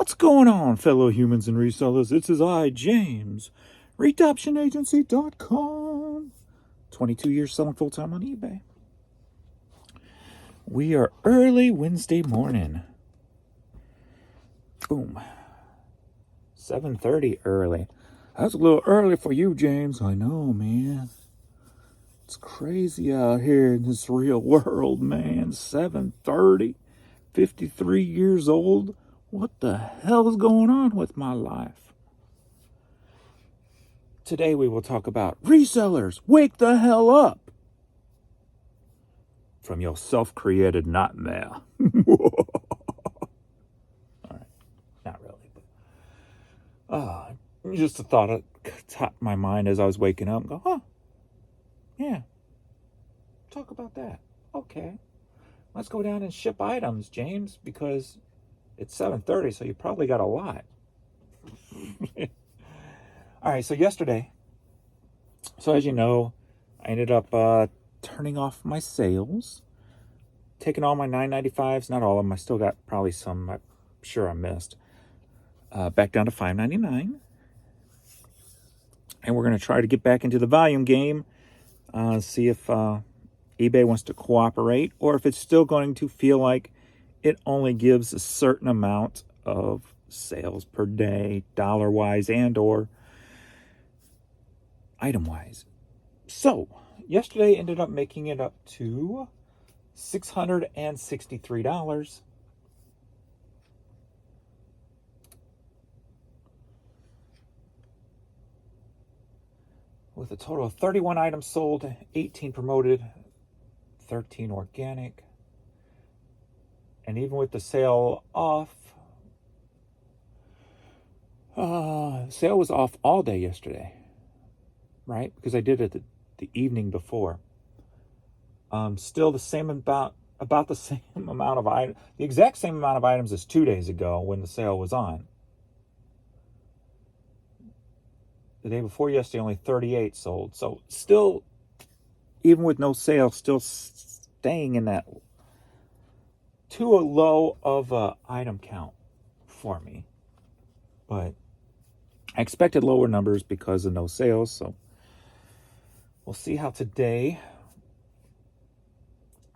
What's going on, fellow humans and resellers? This is I, James, ReadoptionAgency.com. 22 years selling full-time on eBay. We are early Wednesday morning. Boom. 7:30 early. That's a little early for you, James. I know, man. It's crazy out here in this real world, man. 7:30. 53 years old. What the hell is going on with my life? Today we will talk about resellers. Wake the hell up from your self-created nightmare. All right, not really, but just a thought that topped my mind as I was waking up and go, yeah, talk about that. Okay, let's go down and ship items, James, because it's 7:30, so you probably got a lot. All right, so yesterday, as you know, I ended up turning off my sales, taking all my $9.95s, not all of them, I still got probably some I'm sure I missed, back down to $5.99. And we're going to try to get back into the volume game, see if eBay wants to cooperate, or if it's still going to feel like it only gives a certain amount of sales per day, dollar-wise and or item-wise. So, yesterday ended up making it up to $663. With a total of 31 items sold, 18 promoted, 13 organic. And even with the sale off, sale was off all day yesterday, right? Because I did it the evening before. Still the same about the same amount of items, the exact same amount of items as 2 days ago when the sale was on. The day before yesterday, only 38 sold. So still, even with no sale, still staying in that too low of a item count for me. But I expected lower numbers because of no sales. So we'll see how today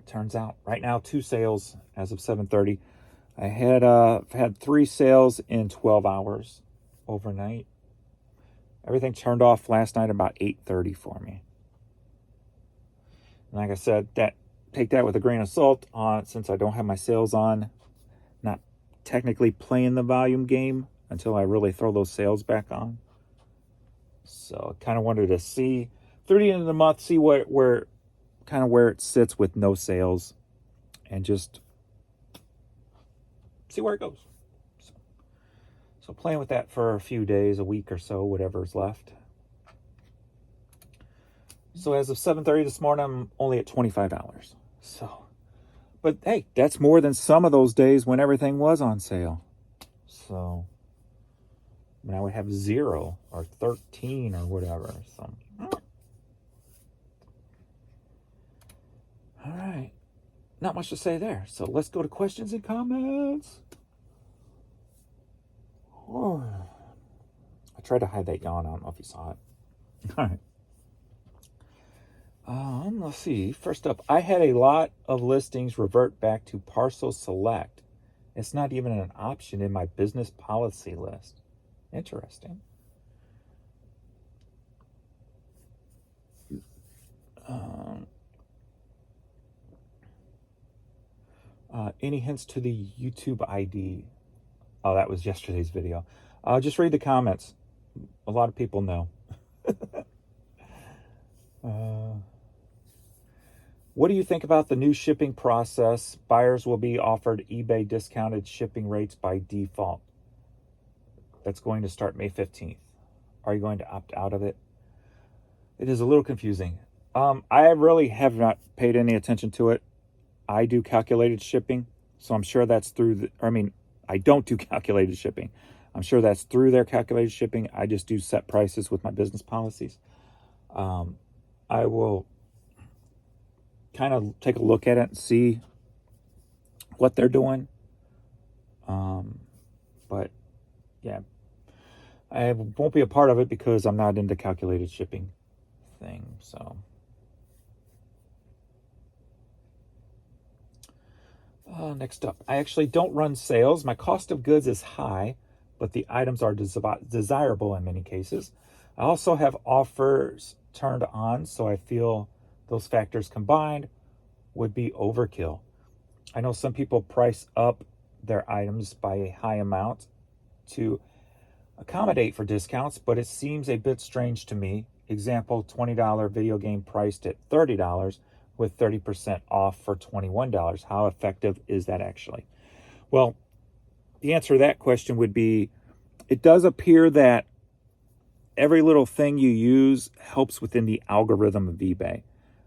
turns out. Right now, 2 sales as of 7:30. I had 3 sales in 12 hours overnight. Everything turned off last night about 8:30 for me. And like I said, take that with a grain of salt since I don't have my sales on. Not technically playing the volume game until I really throw those sales back on. So I kind of wanted to see through the end of the month, see where it sits with no sales, and just see where it goes. So playing with that for a few days, a week or so, whatever's left. So as of 7:30 this morning, I'm only at $25. So, but hey, that's more than some of those days when everything was on sale. So now I would have 0 or 13 or whatever. So, all right, not much to say there. So let's go to questions and comments. I tried to hide that yawn. I don't know if you saw it. All right. Let's see. First up, I had a lot of listings revert back to parcel select. It's not even an option in my business policy list. Interesting. Any hints to the YouTube ID? Oh, that was yesterday's video. Just read the comments. A lot of people know. What do you think about the new shipping process? Buyers will be offered eBay discounted shipping rates by default. That's going to start May 15th. Are you going to opt out of it? It is a little confusing. I really have not paid any attention to it. I do calculated shipping, so I'm sure that's through I don't do calculated shipping. I'm sure that's through their calculated shipping. I just do set prices with my business policies. I will kind of take a look at it and see what they're doing. But yeah, I won't be a part of it because I'm not into calculated shipping thing. So next up, I actually don't run sales. My cost of goods is high, but the items are desirable in many cases. I also have offers turned on, so I feel those factors combined would be overkill. I know some people price up their items by a high amount to accommodate for discounts, but it seems a bit strange to me. Example, $20 video game priced at $30 with 30% off for $21. How effective is that actually? Well, the answer to that question would be, it does appear that every little thing you use helps within the algorithm of eBay,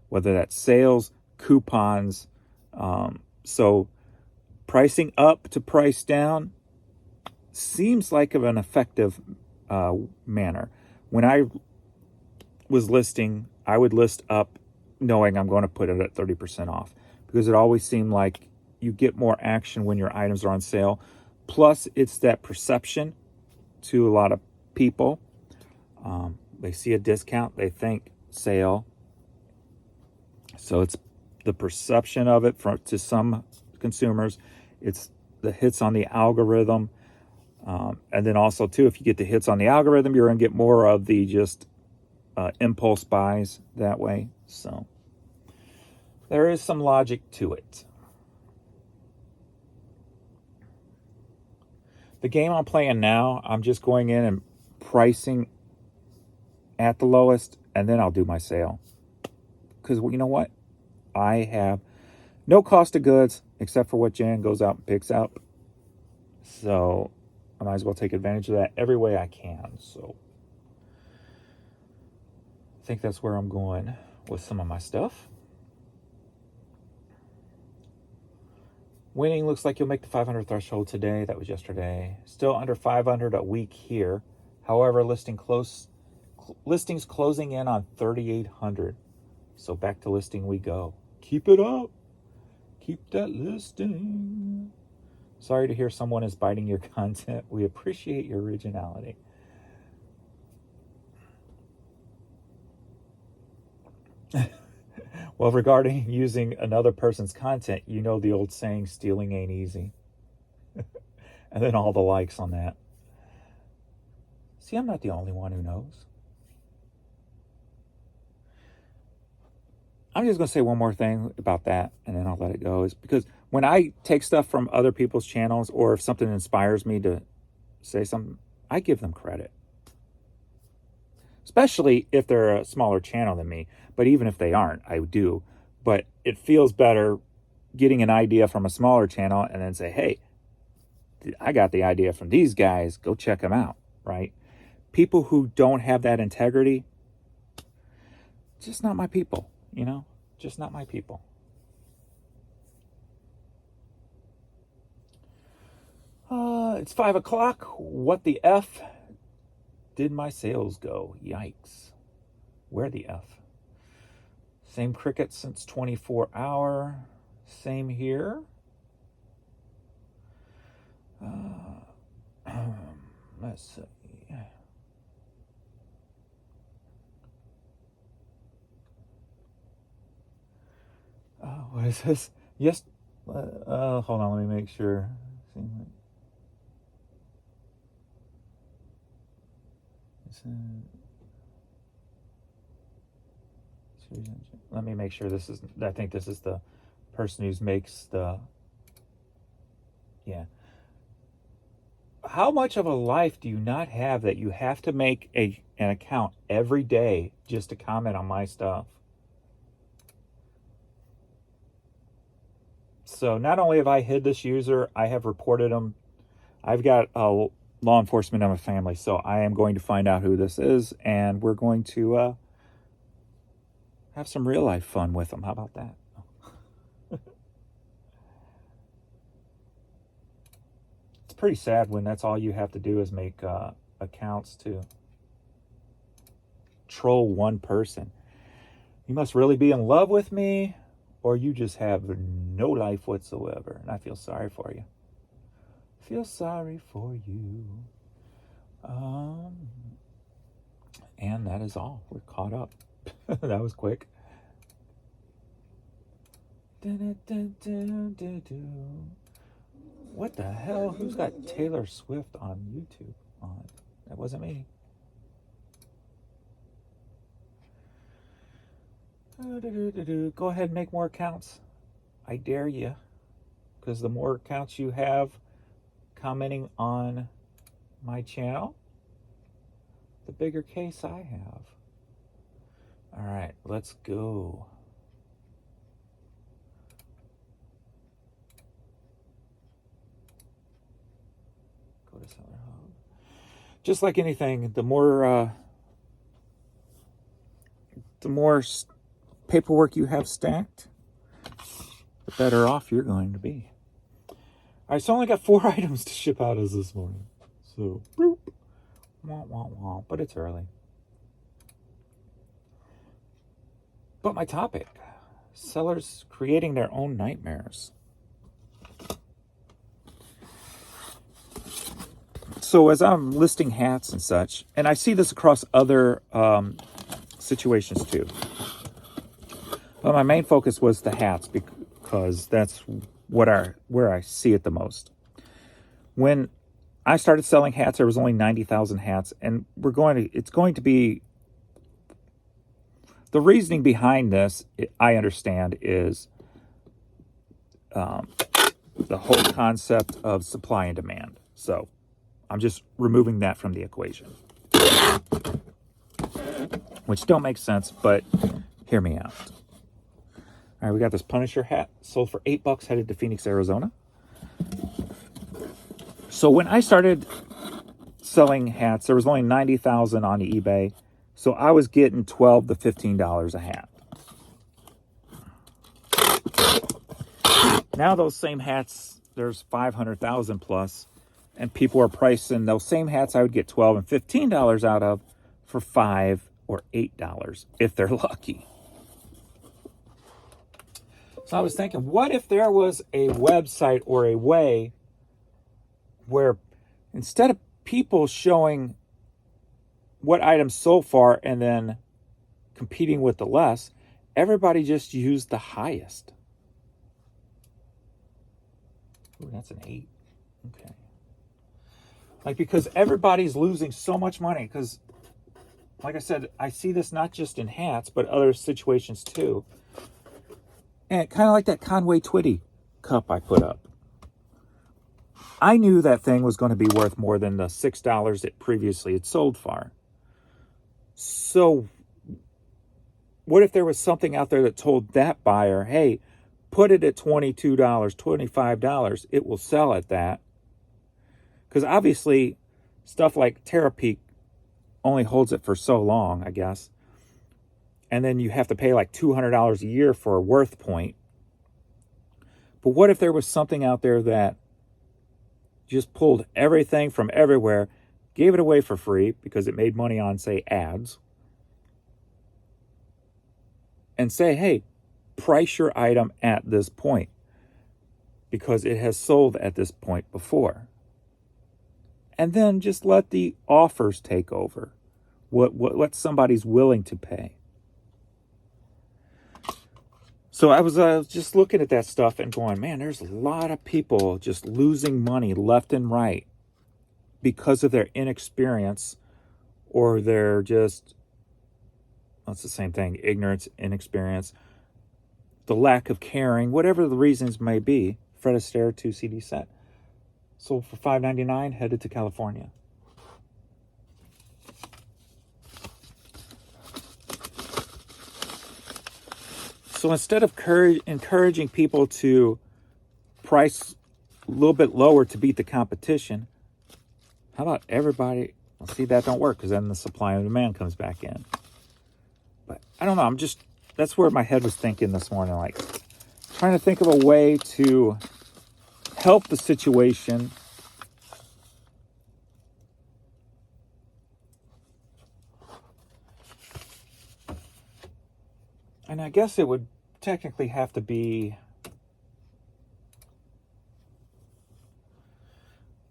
whether that's sales, coupons. So pricing up to price down seems like of an effective manner. When I was listing, I would list up knowing I'm going to put it at 30% off, because it always seemed like you get more action when your items are on sale. Plus, it's that perception to a lot of people. They see a discount, they think sale. So it's the perception of it to some consumers. It's the hits on the algorithm. And then also, too, if you get the hits on the algorithm, you're going to get more of the just impulse buys that way. So there is some logic to it. The game I'm playing now, I'm just going in and pricing at the lowest, and then I'll do my sale. Because you know what? I have no cost of goods except for what Jan goes out and picks up. So I might as well take advantage of that every way I can. So I think that's where I'm going with some of my stuff. Winning looks like you'll make the 500 threshold today. That was yesterday. Still under 500 a week here. However, listings closing in on 3,800. So back to listing we go. Keep it up. Keep that listing. Sorry to hear someone is biting your content. We appreciate your originality. Well, regarding using another person's content, you know the old saying, stealing ain't easy. And then all the likes on that. See, I'm not the only one who knows. I'm just going to say one more thing about that, and then I'll let it go. Is because when I take stuff from other people's channels, or if something inspires me to say something, I give them credit. Especially if they're a smaller channel than me. But even if they aren't, I do. But it feels better getting an idea from a smaller channel and then say, hey, I got the idea from these guys. Go check them out, right? People who don't have that integrity, just not my people, you know? Just not my people. It's 5 o'clock. What the F did my sales go? Yikes. Where the F? Same cricket since 24 hour. Same here. Let's see. What is this? Yes. Hold on. Let me make sure. Let me make sure this is, I think this is the person who makes the, yeah. How much of a life do you not have that you have to make an account every day just to comment on my stuff? So not only have I hid this user, I have reported them. I've got law enforcement in my family, so I am going to find out who this is, and we're going to have some real life fun with them. How about that? It's pretty sad when that's all you have to do is make accounts to troll one person. You must really be in love with me, or you just have no life whatsoever. And I feel sorry for you. Feel sorry for you. And that is all. We're caught up. That was quick. What the hell? Who's got Taylor Swift on YouTube on? That wasn't me. Go ahead and make more accounts. I dare you. Because the more accounts you have commenting on my channel, the bigger case I have. All right, let's go. Go to Seller Hub. Just like anything, the more paperwork you have stacked, the better off you're going to be. All right, so I only got 4 items to ship out as this morning. So, boop. Wah, wah, wah. But it's early. But my topic, sellers creating their own nightmares. So as I'm listing hats and such, and I see this across other situations too. But my main focus was the hats because that's where I see it the most. When I started selling hats, there was only 90,000 hats, and it's going to be, the reasoning behind this, I understand, is the whole concept of supply and demand. So I'm just removing that from the equation, which don't make sense, but hear me out. All right, we got this Punisher hat sold for $8, headed to Phoenix, Arizona. So when I started selling hats, there was only 90,000 on eBay. So I was getting $12 to $15 a hat. Now those same hats, there's 500,000 plus, and people are pricing those same hats I would get $12 and $15 out of for $5 or $8 if they're lucky. So I was thinking, what if there was a website or a way where instead of people showing what items sold for and then competing with the less, everybody just used the highest. Ooh, that's an 8. Okay. Like, because everybody's losing so much money, because like I said, I see this not just in hats, but other situations too. And kind of like that Conway Twitty Cup I put up. I knew that thing was going to be worth more than the $6 it previously had sold for. So what if there was something out there that told that buyer, hey, put it at $22, $25, it will sell at that? Because obviously stuff like Terapeak only holds it for so long, I guess. And then you have to pay like $200 a year for a worth point. But what if there was something out there that just pulled everything from everywhere, gave it away for free because it made money on, say, ads, and say, hey, price your item at this point because it has sold at this point before. And then just let the offers take over. What somebody's willing to pay. So I was just looking at that stuff and going, man, there's a lot of people just losing money left and right because of their inexperience, or their just, well, it's the same thing, ignorance, inexperience, the lack of caring, whatever the reasons may be. Fred Astaire 2 CD set. Sold for $5.99, headed to California. So instead of encouraging people to price a little bit lower to beat the competition, how about everybody? Well, see, that don't work because then the supply and demand comes back in. But I don't know. That's where my head was thinking this morning, like trying to think of a way to help the situation. And I guess it would technically have to be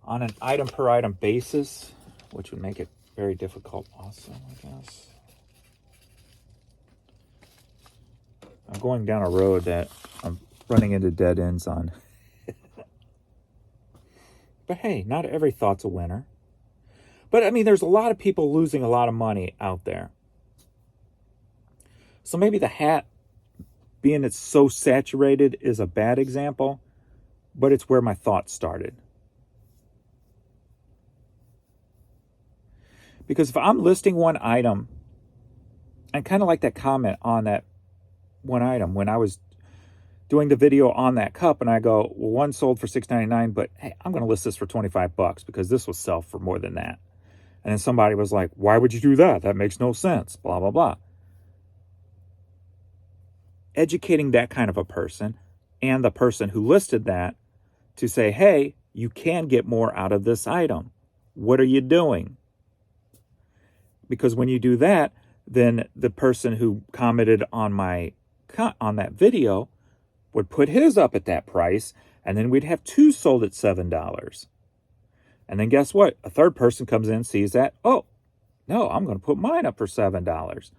on an item per item basis, which would make it very difficult also, I guess. I'm going down a road that I'm running into dead ends on. But hey, not every thought's a winner. But I mean, there's a lot of people losing a lot of money out there. So maybe the hat, being it's so saturated, is a bad example, but it's where my thought started. Because if I'm listing one item, and kind of like that comment on that one item, when I was doing the video on that cup, and I go, well, one sold for $6.99, but hey, I'm going to list this for $25 because this will sell for more than that. And then somebody was like, why would you do that? That makes no sense, blah, blah, blah. Educating that kind of a person and the person who listed that to say, hey, you can get more out of this item. What are you doing? Because when you do that, then the person who commented on that video would put his up at that price, and then we'd have two sold at $7. And then guess what? A third person comes in, sees that, oh, no, I'm going to put mine up for $7.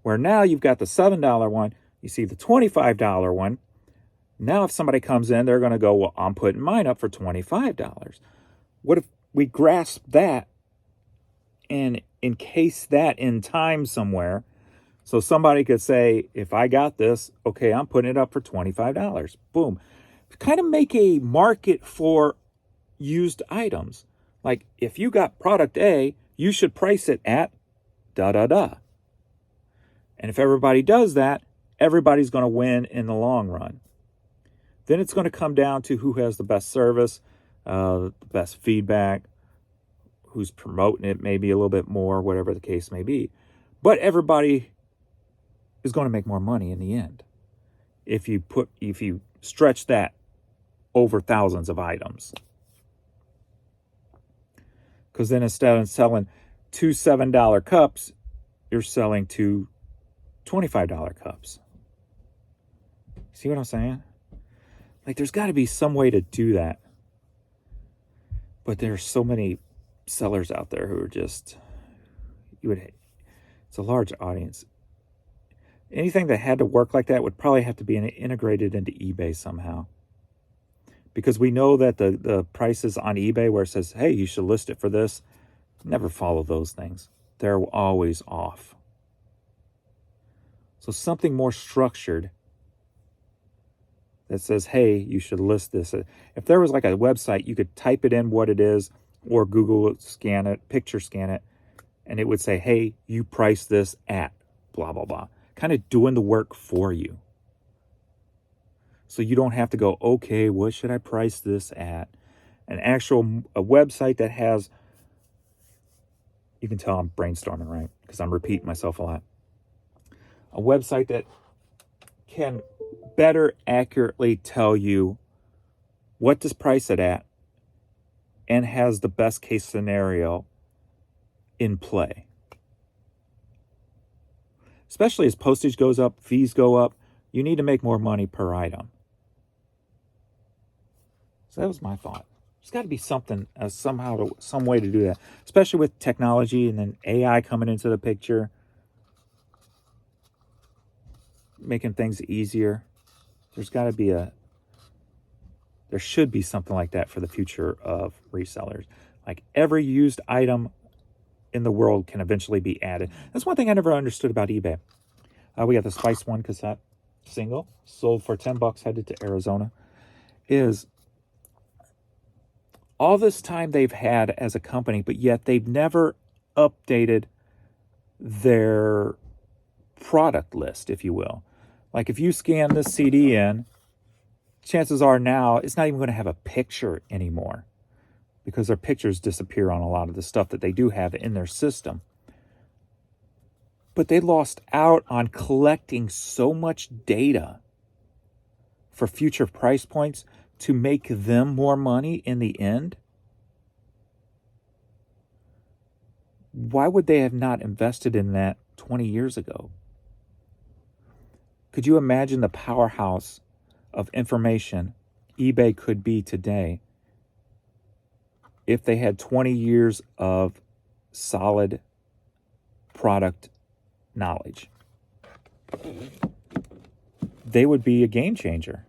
Where now you've got the $7 one, you see the $25 one. Now if somebody comes in, they're going to go, well, I'm putting mine up for $25. What if we grasp that and encase that in time somewhere? So somebody could say, if I got this, okay, I'm putting it up for $25. Boom. Kind of make a market for used items. Like, if you got product A, you should price it at da-da-da. And if everybody does that, everybody's going to win in the long run. Then it's going to come down to who has the best service, the best feedback, who's promoting it maybe a little bit more, whatever the case may be. But everybody is going to make more money in the end if you stretch that over thousands of items. Because then instead of selling two $7 cups, you're selling two $25 cups. See what I'm saying? Like, there's got to be some way to do that. But there's so many sellers out there who are just, it's a large audience. Anything that had to work like that would probably have to be integrated into eBay somehow. Because we know that the prices on eBay where it says, hey, you should list it for this, never follow those things. They're always off. So something more structured that says, hey, you should list this. If there was like a website, you could type it in what it is, or Google scan it, picture scan it, and it would say, hey, you price this at blah, blah, blah. Kind of doing the work for you. So you don't have to go, okay, what should I price this at? A website that has, you can tell I'm brainstorming, right? Because I'm repeating myself a lot. A website that can better accurately tell you what to price it at and has the best case scenario in play. Especially as postage goes up, fees go up, you need to make more money per item. So that was my thought. There's got to be something, some way to do that, especially with technology and then AI coming into the picture, making things easier. There should be something like that for the future of resellers. Like, every used item in the world can eventually be added. That's one thing I never understood about eBay. We got the Spice One cassette single, sold for $10, headed to Arizona. Is all this time they've had as a company, but yet they've never updated their product list, if you will. Like, if you scan this CD in, chances are now it's not even going to have a picture anymore, because their pictures disappear on a lot of the stuff that they do have in their system. But they lost out on collecting so much data for future price points to make them more money in the end. Why would they have not invested in that 20 years ago? Could you imagine the powerhouse of information eBay could be today if they had 20 years of solid product knowledge, they would be a game changer.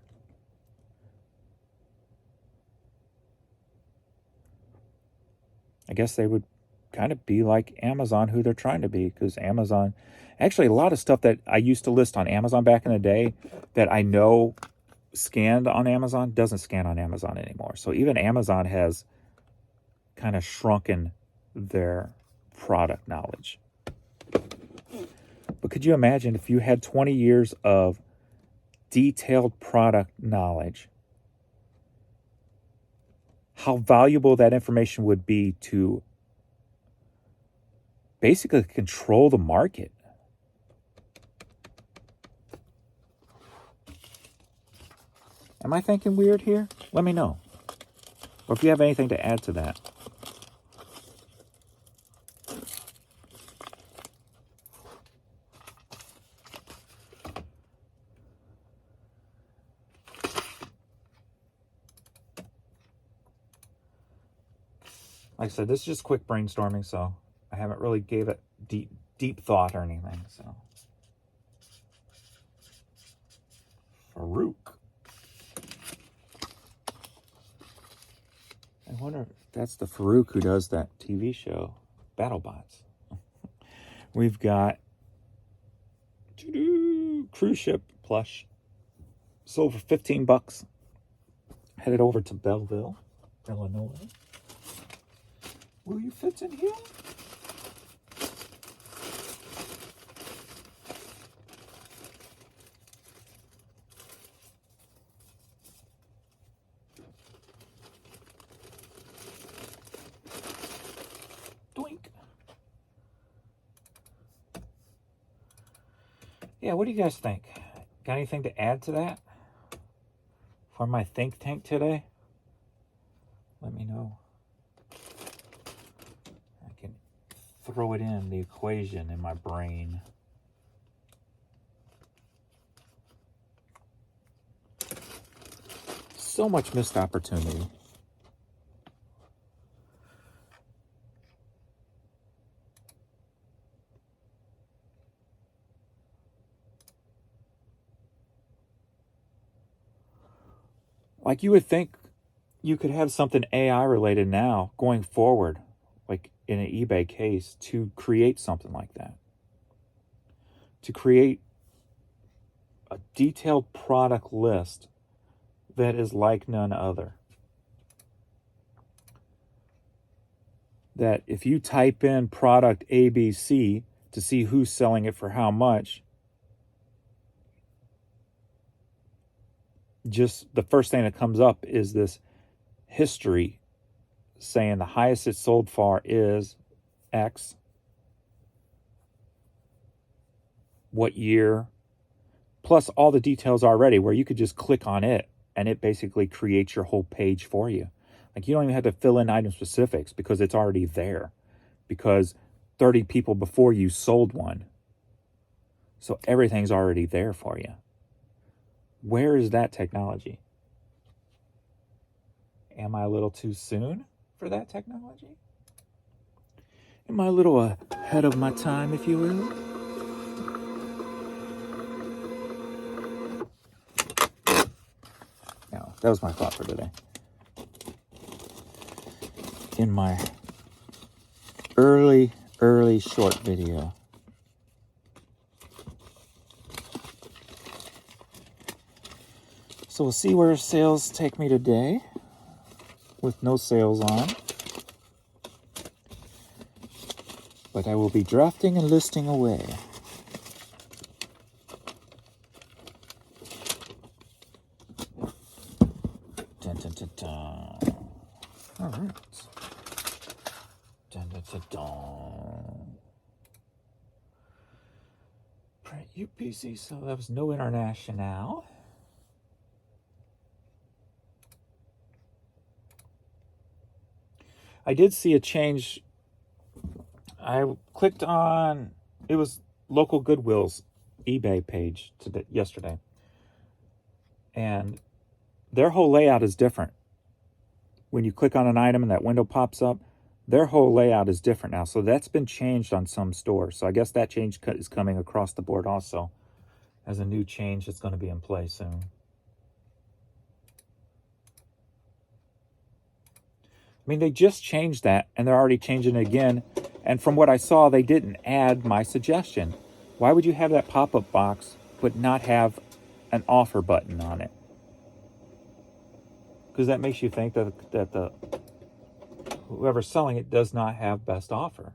I guess they would kind of be like Amazon, who they're trying to be, because Amazon, actually a lot of stuff that I used to list on Amazon back in the day that I know scanned on Amazon doesn't scan on Amazon anymore. So even Amazon has kind of shrunken their product knowledge. But could you imagine if you had 20 years of detailed product knowledge, how valuable that information would be to basically control the market? Am I thinking weird here? Let me know. Or if you have anything to add to that. Like I said, this is just quick brainstorming, so I haven't really gave it deep thought or anything. So, Farouk. I wonder if that's the Farouk who does that TV show, BattleBots. We've got cruise ship plush, sold for $15. Headed over to Belleville, Illinois. Will you fit in here? Doink. Yeah, what do you guys think? Got anything to add to that? For my think tank today? Let me know. I can throw it in the equation in my brain. So much missed opportunity. Like, you would think you could have something AI related now going forward, like in an eBay case, to create something like that. To create a detailed product list that is like none other. That if you type in product ABC to see who's selling it for how much, just the first thing that comes up is this history saying the highest it's sold for is X, what year, plus all the details already, where you could just click on it and it basically creates your whole page for you. Like, you don't even have to fill in item specifics because it's already there, because 30 people before you sold one. So everything's already there for you. Where is that technology? Am I a little too soon for that technology? Am I a little ahead of my time, if you will? No, that was my thought for today. In my early short video. So we'll see where sales take me today with no sales on. But I will be drafting and listing away. Dun, dun, dun, dun. All right. Dun, dun, dun, dun. Print UPC, so that was no international. I did see a change. I clicked on, it was local Goodwill's eBay page yesterday. And their whole layout is different. When you click on an item and that window pops up, their whole layout is different now. So that's been changed on some stores. So I guess that change is coming across the board also as a new change that's going to be in play soon. I mean, they just changed that, and they're already changing it again. And from what I saw, they didn't add my suggestion. Why would you have that pop-up box but not have an offer button on it? Because that makes you think that the whoever's selling it does not have best offer.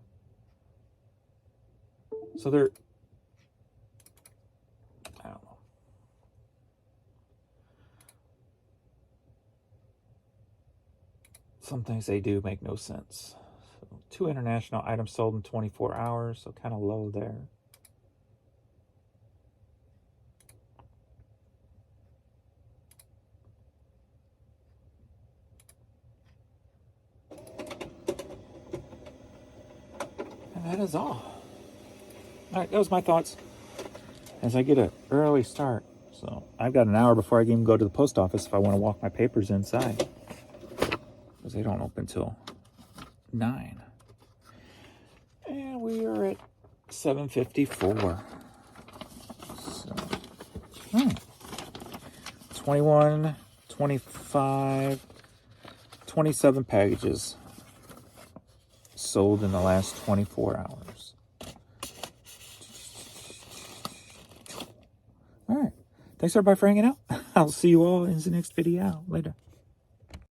So they're, I don't know. Some things they do make no sense. So 2 international items sold in 24 hours, so kind of low there. And that is all. All right, that was my thoughts as I get an early start. So I've got an hour before I can even go to the post office if I want to walk my papers inside, because they don't open till 9. And we are at 7:54. So, 21, 25, 27 packages sold in the last 24 hours. All right. Thanks everybody for hanging out. I'll see you all in the next video. Later.